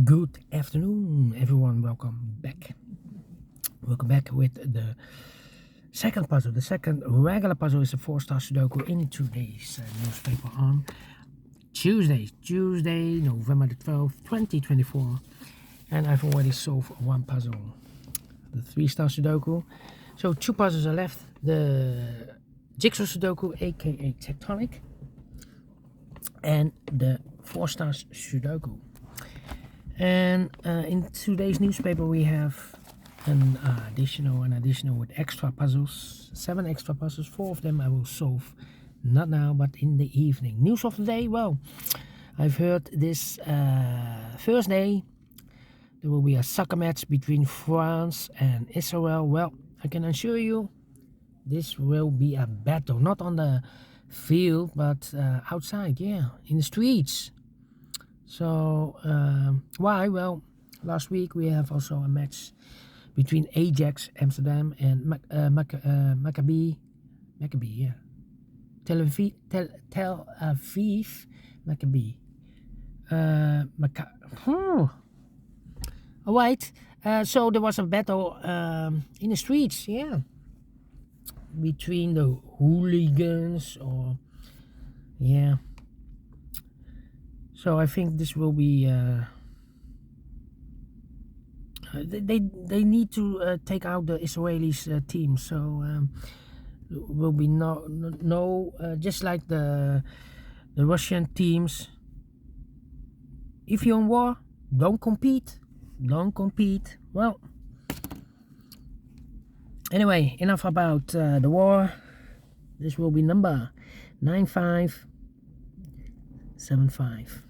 Good afternoon, everyone. Welcome back. Welcome back with the second puzzle. The second regular puzzle is a 4-star Sudoku in today's newspaper on Tuesday, November the 12th, 2024. And I've already solved one puzzle, the 3-star Sudoku. So 2 puzzles are left. The JigSaw Sudoku, aka Tectonic, and the 4 stars Sudoku. And in today's newspaper we have an additional with extra puzzles, 7 extra puzzles. 4 of them I will solve not now but in the evening. News of the day, well, I've heard this Thursday there will be a soccer match between France and Israel. Well, I can assure you this will be a battle, not on the field but outside, yeah, in the streets. So why? Well, last week we have also a match between Ajax Amsterdam and Maccabi, yeah, Tel Aviv Maccabi. All right. So there was a battle in the streets, yeah, between the hooligans, or yeah. So I think this will be. They need to take out the Israelis team. So will be no just like the Russian teams. If you're in war, don't compete. Well, anyway, enough about the war. This will be number 9575.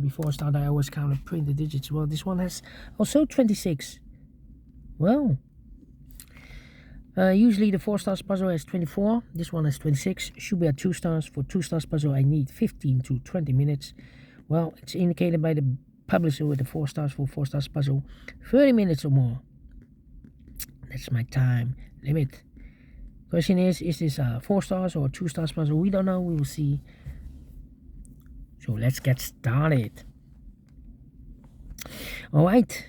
Before I start, I always count and print the digits. Well, this one has also 26. Well, usually the 4 stars puzzle has 24. This one has 26. Should be at 2 stars. For 2 stars puzzle, I need 15 to 20 minutes. Well, it's indicated by the publisher with the 4 stars for 4 stars puzzle, 30 minutes or more. That's my time limit. Question is this a 4 stars or 2 stars puzzle? We don't know. We will see. So let's get started. All right.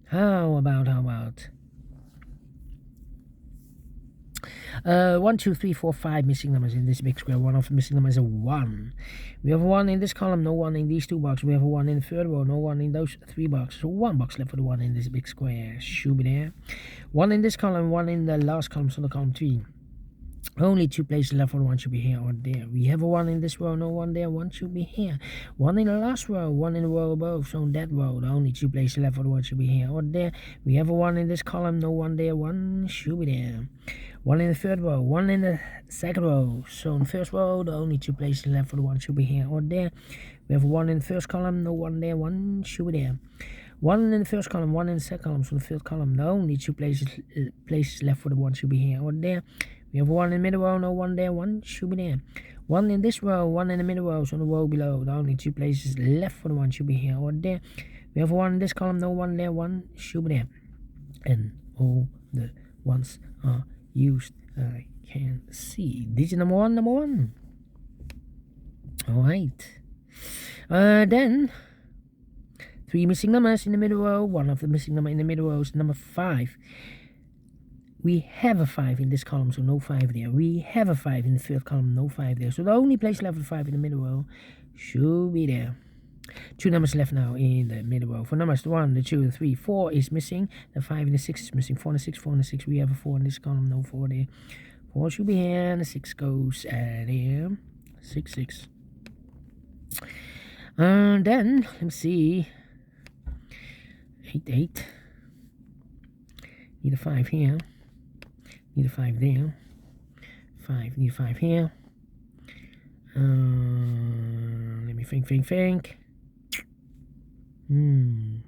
How about 1, 2, 3, 4, 5 missing numbers in this big square. One of the missing numbers is a 1. We have a 1 in this column, no 1 in these 2 boxes. We have a 1 in the third row, no 1 in those 3 boxes. So 1 box left for the 1 in this big square. Should be there. 1 in this column, 1 in the last column, so the column 3. Only 2 places left for the 1 should be here or there. We have a 1 in this row, no 1 there, 1 should be here. 1 in the last row, 1 in the row above, so in that row, the only 2 places left for the 1 should be here or there. We have a 1 in this column, no 1 there, 1 should be there. 1 in the third row, 1 in the second row, so in the first row, the only 2 places left for the 1 should be here or there. We have a 1 in the first column, no 1 there, 1 should be there. 1 in the first column, 1 in the second column, so the third column, the only 2 places left for the 1 should be here or there. We have 1 in the middle row, no 1 there, 1 should be there. 1 in this row, 1 in the middle row, so the row below, the only 2 places left for the 1 should be here or there. We have 1 in this column, no 1 there, 1 should be there. And all the ones are used. I can see. Digit number 1. Alright. Then 3 missing numbers in the middle row. One of the missing number in the middle row is number 5. We have a 5 in this column, so no 5 there. We have a 5 in the third column, no 5 there. So the only place left for 5 in the middle row should be there. 2 numbers left now in the middle row. For numbers 1, the 2, the 3, 4 is missing. The 5 and the 6 is missing. 4 and the 6, 4 and the 6. We have a 4 in this column, no 4 there. 4 should be here, and the 6 goes there. 6, 6. Then, let's see. 8, 8. Need a 5 here. Need a 5 there. 5, need a 5 here. Let me think. Need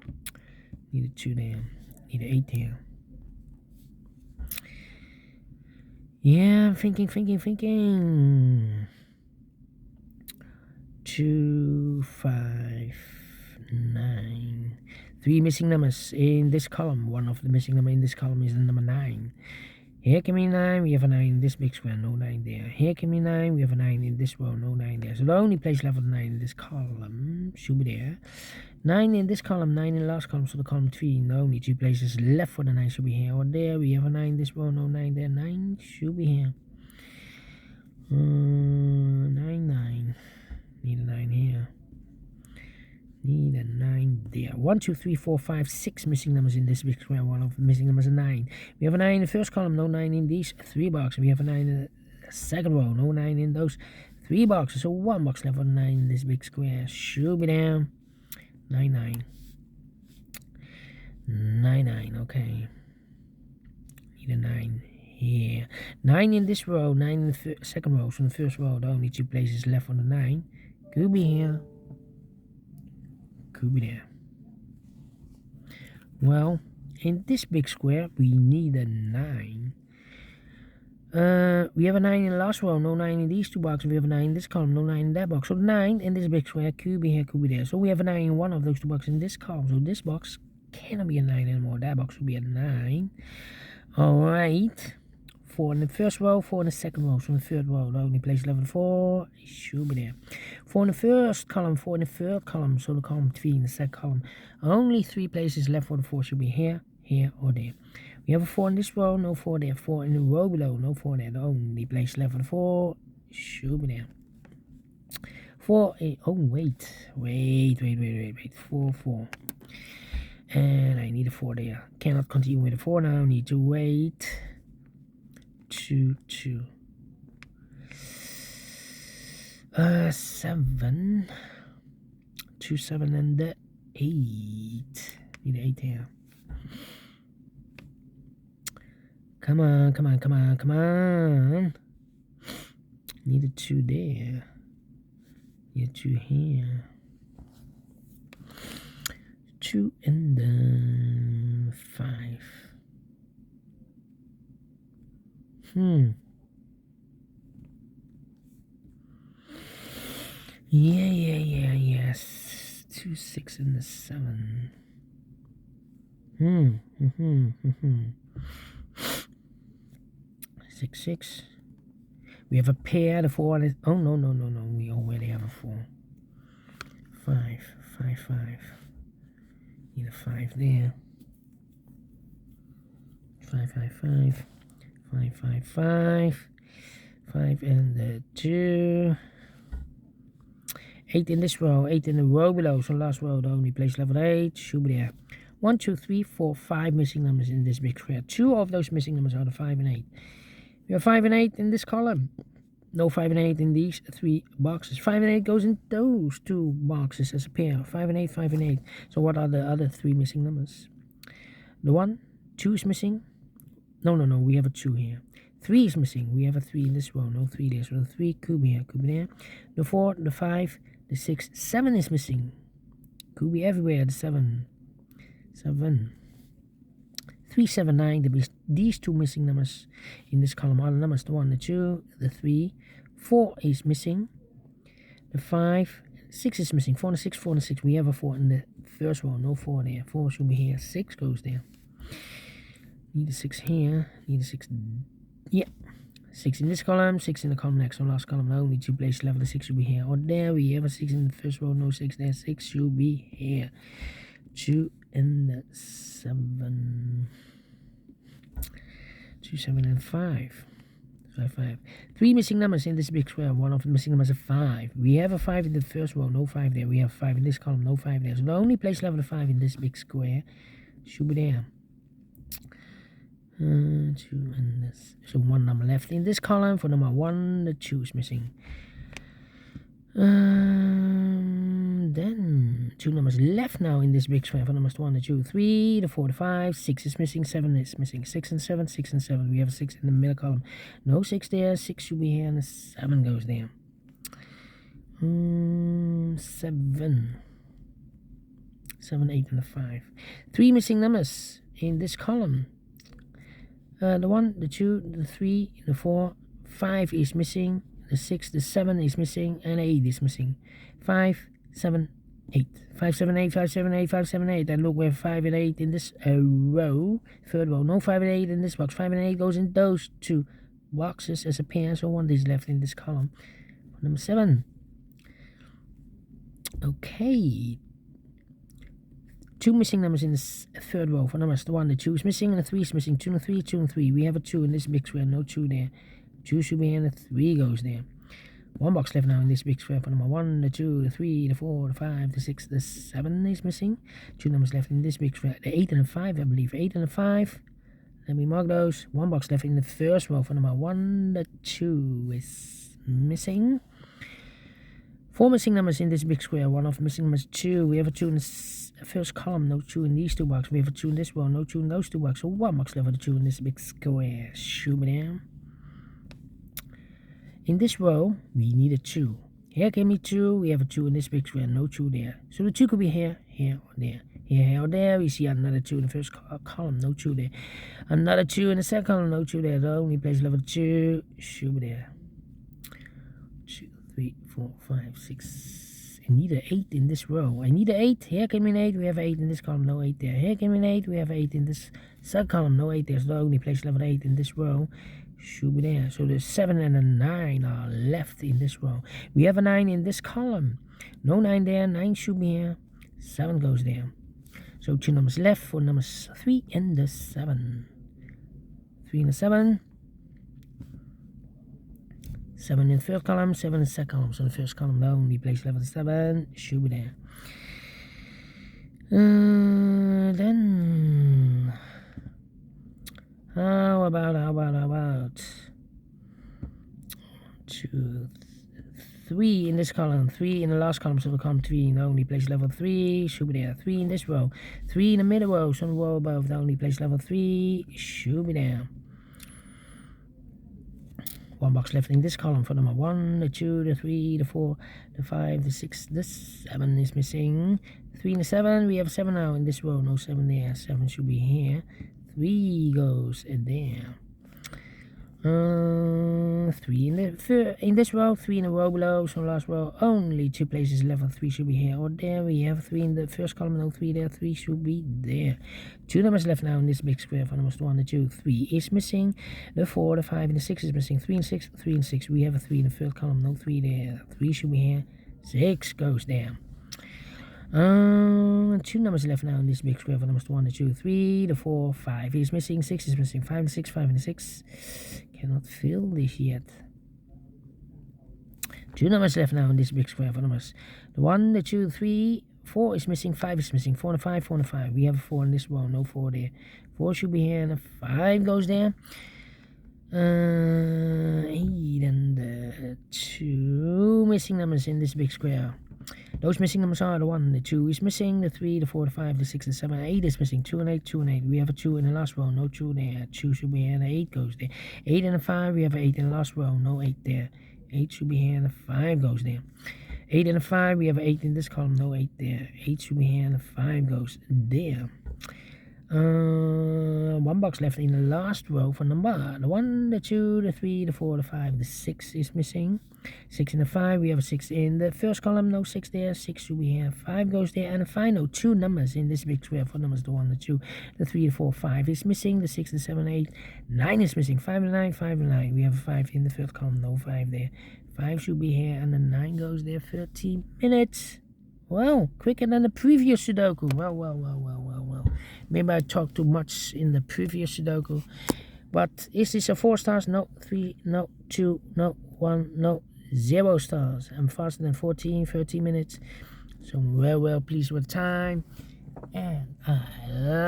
a 2 there. Need an 8 there. Yeah, thinking. 2, 5, 9. 3 missing numbers in this column. One of the missing number in this column is the number 9. Here can be 9, we have a 9 in this big square, no 9 there. Here can be 9, we have a 9 in this row, no 9 there. So the only place left for the 9 in this column should be there. 9 in this column, 9 in the last column, so the column 3, no, only 2 places left for the 9 should be here or there. We have a 9 in this row, no 9 there, 9 should be here. 9, 9, need a 9 here. Need a 9 there. 1, 2, 3, 4, 5, 6 missing numbers in this big square. One of the missing numbers is 9. We have a 9 in the first column, no 9 in these 3 boxes. We have a 9 in the second row, no 9 in those 3 boxes. So 1 box left for the 9 in this big square. Should be there. 9, 9. 9, 9, okay. Need a 9 here. 9 in this row, 9 in the second row. So in the first row, the only 2 places left for the 9. Could be here. Could be there. Well, in this big square, we need a 9. We have a 9 in the last row, no 9 in these 2 boxes. We have a 9 in this column, no 9 in that box. So 9 in this big square could be here, could be there. So we have a 9 in one of those 2 boxes in this column. So this box cannot be a 9 anymore. That box will be a 9. Alright. 4 in the first row, 4 in the second row. So in the third row, the only place left for 4 should be there. 4 in the first column, 4 in the third column. So the column 3 in the second columm. Only 3 places left for the 4 should be here, here, or there. We have a 4 in this row, no 4 there. 4 in the row below, no 4 there. The only place left for the 4 should be there. 4, 8. Oh, wait. 4, 4. And I need a 4 there. Cannot continue with a 4 now. Need to wait. 2, 2. 7. 2, 7, and the 8. Need an 8 here. Come on, come on, come on, come on. Need a 2 there. Need a 2 here. 2 and the 5. Yes. 2, 6 and the 7. 6, 6. We have a pair, the 4 is, oh no, we already have a 4. 5, 5, 5. Need a 5 there. 5, 5, 5. 5, 5, 5. 5 and the 2. 8 in this row, 8 in the row below. So last row, the only place left for 8 should be there. 1, 2, 3, 4, 5 missing numbers in this big square. 2 of those missing numbers are the 5 and 8. We have 5 and 8 in this column. No 5 and 8 in these 3 boxes. 5 and 8 goes in those 2 boxes as a pair. 5 and 8, 5 and 8. So what are the other 3 missing numbers? The 1, 2 is missing. No, we have a 2 here. 3 is missing. We have a 3 in this row. No 3 there. So the 3 could be here, could be there. The 4, the 5, the 6, 7 is missing. Could be everywhere. The 7. 7. 3, 7, 9. These 2 missing numbers in this column are the numbers. The 1, the 2, the 3. 4 is missing. The 5, 6 is missing. 4 and 6, 4 and 6. We have a 4 in the first row. No 4 there. 4 should be here. 6 goes there. Need a 6 here. Need a 6. Yeah. 6 in this column. 6 in the column next. So last column. Only 2 places left. The 6 should be here. Or there. We have a 6 in the first row. No 6 there. 6 should be here. 2 and the 7. 2, 7, and 5. 5, 5. 3 missing numbers in this big square. One of the missing numbers is 5. We have a 5 in the first row. No 5 there. We have 5 in this column. No 5 there. So the only place left for the 5 in this big square should be there. 2 and this. So 1 number left in this column. For number 1, the 2 is missing. Then 2 numbers left now in this big square. For numbers 1, the 2, 3, the 4, the 5, 6 is missing, 7 is missing. 6 and 7, 6 and 7. We have a 6 in the middle column. No 6 there. 6 should be here, and the 7 goes there. 7. 7, 8, and the 5. 3 missing numbers in this column. The 1, the 2, the 3, the 4, 5 is missing. The 6, the 7 is missing, and 8 is missing. 5, 7, 8. 5, 7, 8, 5, 7, 8, 5, 7, 8. And look, we have 5 and 8 in this row. Third row. No 5 and 8 in this box. 5 and 8 goes in those 2 boxes as a pair. So 1 is left in this column. Number 7. Okay. 2 missing numbers in the third row. For numbers, the 1, the 2 is missing, and the 3 is missing. 2 and 3, 2 and 3. We have a 2 in this big square, no 2 there. 2 should be here, and the 3 goes there. 1 box left now in this big square. For number 1, the 2, the 3, the 4, the 5, the 6, the 7 is missing. 2 numbers left in this big square. The 8 and the 5, I believe. 8 and the 5. Let me mark those. 1 box left in the first row. For number 1, the 2 is missing. 4 missing numbers in this big square. 1 of missing numbers 2. We have a 2 in the first column, no 2 in these 2 boxes. We have a 2 in this row, no 2 in those 2 boxes. So 1 box left with a 2 in this big square. Shoot me down. In this row, we need a 2. Here came me 2. We have a 2 in this big square, no 2 there. So the 2 could be here, here, or there. Here or there. We see another 2 in the first column, no 2 there. Another 2 in the second column, no 2 there. The only place left with 2. Shoot me there. 2, 3, 4, 5, 6. I need an 8 in this row. I need an 8. Here came in 8. We have 8 in this column. No 8 there. Here came in 8. We have 8 in this sub column. No 8 there. So the only place left with 8 in this row should be there. So the 7 and the 9 are left in this row. We have a 9 in this column. No 9 there. 9 should be here. 7 goes there. So 2 numbers left for numbers 3 and the 7. 3 and the 7. 7 in the first column, 7 in the second column. So the first column, the only place left with 7 should be there. Then how about 2, 3 in this column, 3 in the last column, so the column 3, the only place level 3 should be there. 3 in this row, 3 in the middle row, so the row above, the only place level 3 should be there. 1 box left in this column for number 1, the 2, the 3, the 4, the 5, the 6, the 7 is missing. 3 and the 7, we have 7 now in this row, no 7 there, 7 should be here. 3 goes there. 3 in this row, 3 in the row below, so last row, only 2 places left, 3 should be here or there. We have 3 in the first column, no 3 there, 3 should be there. 2 numbers left now in this big square for numbers 1 and 2. 3 is missing. The 4, the 5, and the 6 is missing. 3 and 6, 3 and 6. We have a 3 in the first column, no 3 there. 3 should be here. 6 goes there. 2 numbers left now in this big square for numbers 1 and 2. 3, the 4, 5 is missing. 6 is missing. 5 and 6, 5 and 6. Cannot fill this yet. 2 numbers left now in this big square for numbers. The 1, the 2, 3, 4 is missing. 5 is missing. 4 and 5, 4 and 5. We have a 4 in this row, no 4 there. 4 should be here and a 5 goes there. 8 and the 2 missing numbers in this big square. Those missing numbers are the 1, the 2 is missing, the 3, the 4, the 5, the 6, the 7, 8 is missing, 2 and 8, 2 and 8. We have a 2 in the last row, no 2 there. 2 should be here, and the 8 goes there. 8 and a 5, we have an 8 in the last row, no 8 there. 8 should be here, and the 5 goes there. 8 and a 5, we have an 8 in this column, no 8 there. 8 should be here, and the 5 goes there. 1 box left in the last row for number. The 1, the 2, the 3, the 4, the 5, the 6 is missing. 6 and the 5, we have a 6 in the first column, no 6 there. 6 should be here, 5 goes there. And the final 2 numbers in this big square for numbers, the 1, the 2, the 3, the 4, 5 is missing. The 6, the 7, 8, 9 is missing. 5 and 9, 5 and 9. We have a 5 in the first column, no 5 there. 5 should be here, and the 9 goes there. 30 minutes. Well, quicker than the previous Sudoku. Well. Maybe I talked too much in the previous Sudoku. But is this a 4 stars? No. 3, no. 2, no. 1, no. 0 stars. I'm faster than 13 minutes. So I'm well pleased with the time. And I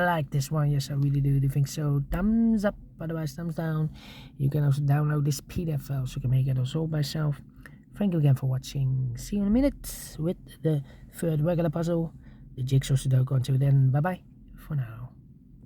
like this one. Yes, I really do. Do you think so? Thumbs up. Otherwise, thumbs down. You can also download this PDF file so you can make it also by yourself. Thank you again for watching. See you in a minute with the third regular puzzle, the Jigsaw Sudoku. Until then, bye-bye for now.